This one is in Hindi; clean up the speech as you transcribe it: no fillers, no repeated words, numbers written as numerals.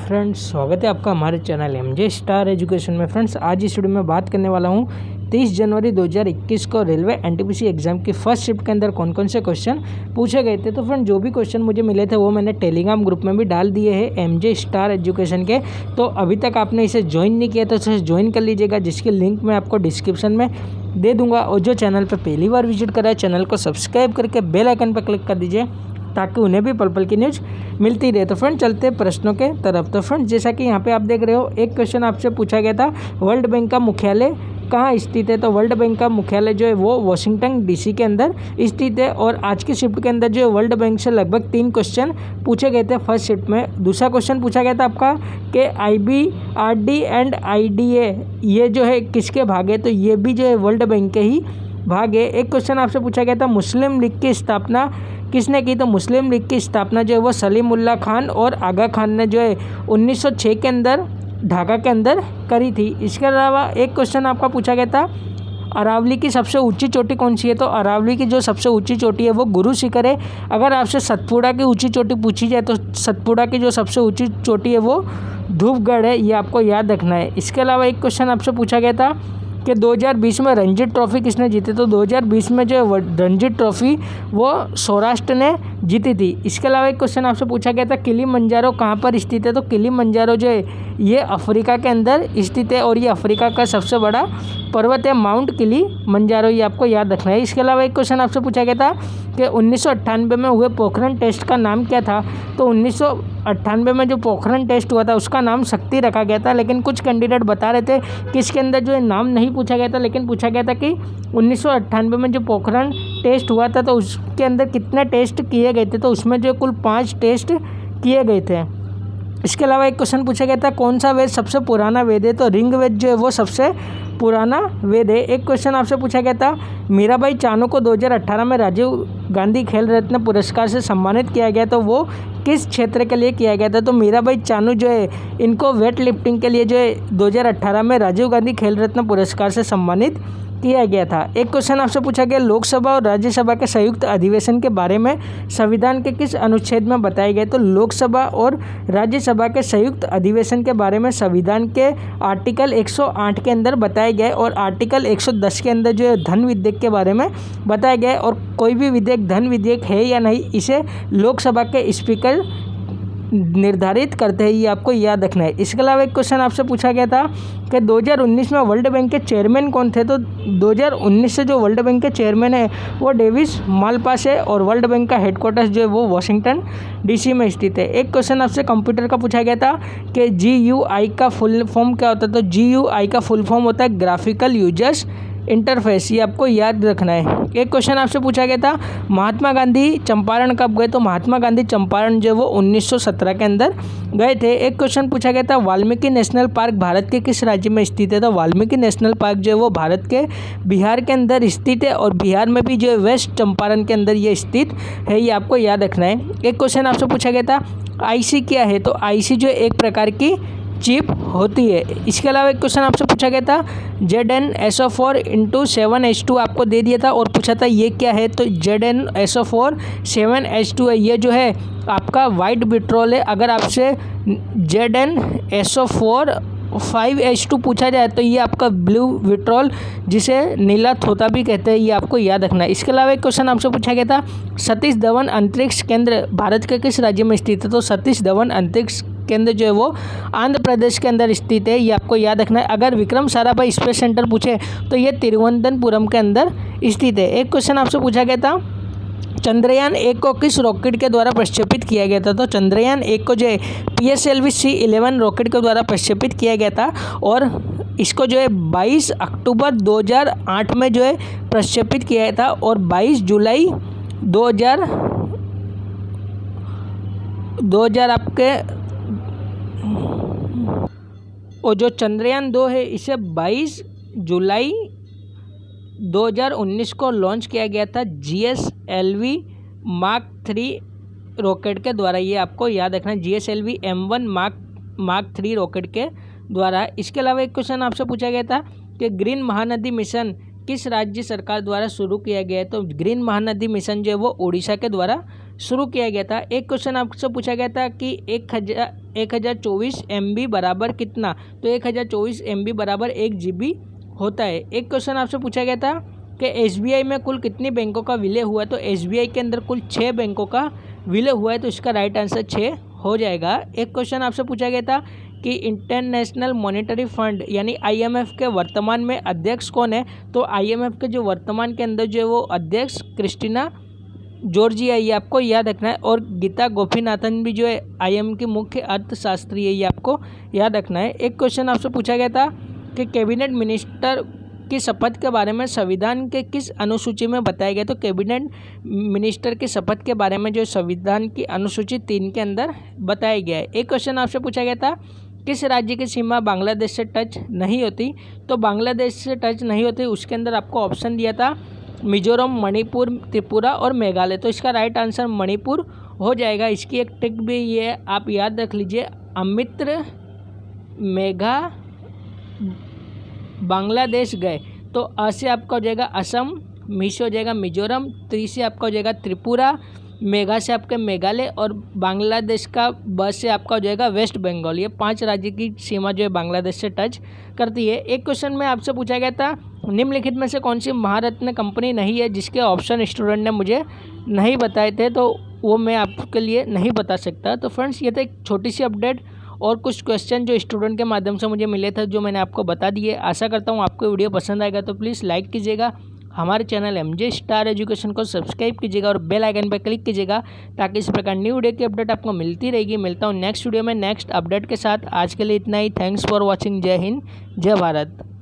फ्रेंड्स, स्वागत है आपका हमारे चैनल एमजे स्टार एजुकेशन में। फ्रेंड्स, आज इस वीडियो में बात करने वाला हूँ 23 जनवरी 2021 को रेलवे एनटीपीसी एग्जाम की फर्स्ट शिफ्ट के अंदर कौन कौन से क्वेश्चन पूछे गए थे। तो फ्रेंड, जो भी क्वेश्चन मुझे मिले थे वो मैंने टेलीग्राम ग्रुप में भी डाल दिए हैं एमजे स्टार एजुकेशन के। तो अभी तक आपने इसे ज्वाइन नहीं किया तो इसे ज्वाइन कर लीजिएगा, जिसकी लिंक मैं आपको डिस्क्रिप्शन में दे दूँगा। और जो चैनल पर पहली बार विजिट करा है, चैनल को सब्सक्राइब करके बेल आइकन पर क्लिक कर दीजिए ताकि उन्हें भी पल पल की न्यूज़ मिलती रहे। तो फ्रेंड, चलते प्रश्नों के तरफ। तो फ्रेंड, जैसा कि यहाँ पे आप देख रहे हो, एक क्वेश्चन आपसे पूछा गया था, वर्ल्ड बैंक का मुख्यालय कहाँ स्थित है। तो वर्ल्ड बैंक का मुख्यालय जो है वो वाशिंगटन डीसी के अंदर स्थित है। और आज की शिफ्ट के अंदर जो है वर्ल्ड बैंक से लगभग 3 क्वेश्चन पूछे गए थे फर्स्ट शिफ्ट में। दूसरा क्वेश्चन पूछा गया था आपका कि IBRD एंड IDA ये जो है किसके भाग है। तो ये भी जो है वर्ल्ड बैंक के ही भाग है। एक क्वेश्चन आपसे पूछा गया था, मुस्लिम लीग की स्थापना किसने की। तो मुस्लिम लीग की स्थापना जो है वो सलीमुल्लाह खान और आगा खान ने जो है 1906 के अंदर ढाका के अंदर करी थी। इसके अलावा एक क्वेश्चन आपका पूछा गया था, अरावली की सबसे ऊंची चोटी कौन सी है। तो अरावली की जो सबसे ऊंची चोटी है वो गुरु शिखर है। अगर आपसे सतपुड़ा की ऊंची चोटी पूछी जाए तो सतपुड़ा की जो सबसे ऊंची चोटी है वो धूपगढ़ है, ये आपको याद रखना है। इसके अलावा एक क्वेश्चन आपसे पूछा गया था कि 2020 में रणजी ट्रॉफी किसने जीती। तो 2020 में जो रणजी ट्रॉफी वो सौराष्ट्र ने जीती थी। इसके अलावा एक क्वेश्चन आपसे पूछा गया था, किलिमंजारो कहाँ पर स्थित है। तो किलिमंजारो जो है ये अफ्रीका के अंदर स्थित है और ये अफ्रीका का सबसे बड़ा पर्वत है, माउंट किलिमंजारो, ये आपको याद रखना है। इसके अलावा एक क्वेश्चन आपसे पूछा गया था कि 1998 में हुए पोखरण टेस्ट का नाम क्या था। तो 1998 में जो पोखरण टेस्ट हुआ था उसका नाम शक्ति रखा गया था, लेकिन कुछ कैंडिडेट बता रहे थे कि इसके अंदर जो है नाम नहीं पूछा गया था, लेकिन पूछा गया था कि 1998 में जो पोखरण टेस्ट हुआ था तो उसके अंदर कितने टेस्ट किए गए थे। तो उसमें जो कुल 5 टेस्ट किए गए थे। इसके अलावा एक क्वेश्चन पूछा गया था, कौन सा वेद सबसे पुराना वेद है। तो ऋग्वेद जो है वो सबसे पुराना वेद है। एक क्वेश्चन आपसे पूछा गया था, मीराबाई चानू को 2018 में राजीव गांधी खेल रत्न पुरस्कार से सम्मानित किया गया, तो वो किस क्षेत्र के लिए किया गया था। तो मीराबाई चानू जो है इनको वेट लिफ्टिंग के लिए जो है 2018 में राजीव गांधी खेल रत्न पुरस्कार से सम्मानित किया गया था। एक क्वेश्चन आपसे पूछा गया, लोकसभा और राज्यसभा के संयुक्त अधिवेशन के बारे में संविधान के किस अनुच्छेद में बताए गए। तो लोकसभा और राज्यसभा के संयुक्त अधिवेशन के बारे में संविधान के आर्टिकल 108 के अंदर बताए गए और आर्टिकल 110 के अंदर जो है धन विधेयक के बारे में बताया गया है। और कोई भी विधेयक धन विधेयक है या नहीं, इसे लोकसभा के स्पीकर निर्धारित करते हैं, ये आपको याद रखना है। इसके अलावा एक क्वेश्चन आपसे पूछा गया था कि 2019 में वर्ल्ड बैंक के चेयरमैन कौन थे। तो 2019 से जो वर्ल्ड बैंक के चेयरमैन है वो डेविस मालपास है और वर्ल्ड बैंक का हेडक्वार्टर्स जो है वो वाशिंगटन डीसी में स्थित है। एक क्वेश्चन आपसे कंप्यूटर का पूछा गया था कि GUI का फुल फॉर्म क्या होता है। तो GUI का फुल फॉर्म होता है ग्राफिकल यूजर्स इंटरफेस, ये आपको याद रखना है। एक क्वेश्चन आपसे पूछा गया था, महात्मा गांधी चंपारण कब गए। तो महात्मा गांधी चंपारण जो वो 1917 के अंदर गए थे। एक क्वेश्चन पूछा गया था, वाल्मीकि नेशनल पार्क भारत के किस राज्य में स्थित है। तो वाल्मीकि नेशनल पार्क जो है वो भारत के बिहार के अंदर स्थित है और बिहार में भी जो है वेस्ट चंपारण के अंदर ये स्थित है, ये आपको याद रखना है। एक क्वेश्चन आपसे पूछा गया था, IC क्या है। तो IC जो एक प्रकार की चिप होती है। इसके अलावा एक क्वेश्चन आपसे पूछा गया था, ZnSO4 × 7H2 आपको दे दिया था और पूछा था ये क्या है। तो ZnSO4 7H2 है, ये जो है आपका वाइट विट्रोल है। अगर आपसे ZnSO4 5H2 पूछा जाए तो ये आपका ब्लू विट्रोल, जिसे नीला थोता भी कहते हैं, ये आपको याद रखना है। इसके अलावा एक क्वेश्चन आपसे पूछा गया था, सतीश धवन अंतरिक्ष केंद्र भारत के किस राज्य में स्थित है। तो सतीश धवन अंतरिक्ष केंद्र जो है वो आंध्र प्रदेश के अंदर स्थित है, ये आपको याद रखना है। अगर विक्रम साराभाई स्पेस सेंटर पूछे तो ये तिरुवनंतपुरम के अंदर स्थित है। एक क्वेश्चन आपसे पूछा गया था, चंद्रयान 1 को किस रॉकेट के द्वारा प्रक्षेपित किया गया था। तो चंद्रयान 1 को जो है PSLV-C11 रॉकेट के द्वारा प्रक्षेपित किया गया था और इसको जो है 22 अक्टूबर 2008 में जो है प्रक्षेपित किया गया था और 22 जुलाई 2000 आपके, और जो चंद्रयान 2 है इसे 22 जुलाई 2019 को लॉन्च किया गया था GSLV Mark 3 रॉकेट के द्वारा, ये आपको याद रखना है, GSLV M1 Mark 3 रॉकेट के द्वारा। इसके अलावा एक क्वेश्चन आपसे पूछा गया था कि ग्रीन महानदी मिशन किस राज्य सरकार द्वारा शुरू किया गया है। तो ग्रीन महानदी मिशन जो है वो उड़ीसा के द्वारा शुरू किया गया था। एक क्वेश्चन आपसे पूछा गया था कि 1024 MB बराबर कितना, तो 1024 MB बराबर 1 GB होता है। एक क्वेश्चन आपसे पूछा गया था कि SBI में कुल कितनी बैंकों का विलय हुआ है, तो SBI के अंदर कुल 6 बैंकों का विलय हुआ है, तो इसका राइट आंसर 6 हो जाएगा। एक क्वेश्चन आपसे पूछा गया था कि इंटरनेशनल मॉनेटरी फंड यानी IMF के वर्तमान में अध्यक्ष कौन है, तो IMF के जो वर्तमान के अंदर जो है वो अध्यक्ष क्रिस्टिना जॉर्जिया, ये आपको याद रखना है। और गीता गोपीनाथन भी जो है IMF की मुख्य अर्थशास्त्री है, ये आपको याद रखना है। एक क्वेश्चन आपसे पूछा गया था कि कैबिनेट मिनिस्टर की शपथ के बारे में संविधान के किस अनुसूची में बताया गया, तो कैबिनेट मिनिस्टर की शपथ के बारे में जो संविधान की अनुसूची 3 के अंदर बताया गया है। एक क्वेश्चन आपसे पूछा गया था किस राज्य की सीमा बांग्लादेश से टच नहीं होती, तो बांग्लादेश से टच नहीं होती, उसके अंदर आपको ऑप्शन दिया था मिजोरम, मणिपुर, त्रिपुरा और मेघालय, तो इसका राइट आंसर मणिपुर हो जाएगा। इसकी एक ट्रिक भी ये आप याद रख लीजिए, अमित्र मेघा बांग्लादेश गए, तो अ से आपका हो जाएगा असम, मी से हो जाएगा मिजोरम, त्री से आपका हो जाएगा त्रिपुरा, मेघा से आपके मेघालय और बांग्लादेश का ब से आपका हो जाएगा वेस्ट बंगाल। ये 5 राज्य की सीमा जो है बांग्लादेश से टच करती है। एक क्वेश्चन में आपसे पूछा गया था निम्नलिखित में से कौन सी महारत्न कंपनी नहीं है, जिसके ऑप्शन स्टूडेंट ने मुझे नहीं बताए थे, तो वो मैं आपके लिए नहीं बता सकता। तो फ्रेंड्स ये था एक छोटी सी अपडेट और कुछ क्वेश्चन जो स्टूडेंट के माध्यम से मुझे मिले थे, जो मैंने आपको बता दिए। आशा करता हूँ आपको वीडियो पसंद आएगा, तो प्लीज़ लाइक कीजिएगा, हमारे चैनल MJ स्टार एजुकेशन को सब्सक्राइब कीजिएगा और बेल आइकन पर क्लिक कीजिएगा, ताकि इस प्रकार न्यू वीडियो की अपडेट आपको मिलती रहेगी। मिलता हूँ नेक्स्ट वीडियो में नेक्स्ट अपडेट के साथ। आज के लिए इतना ही। Thanks for watching. जय हिंद, जय भारत।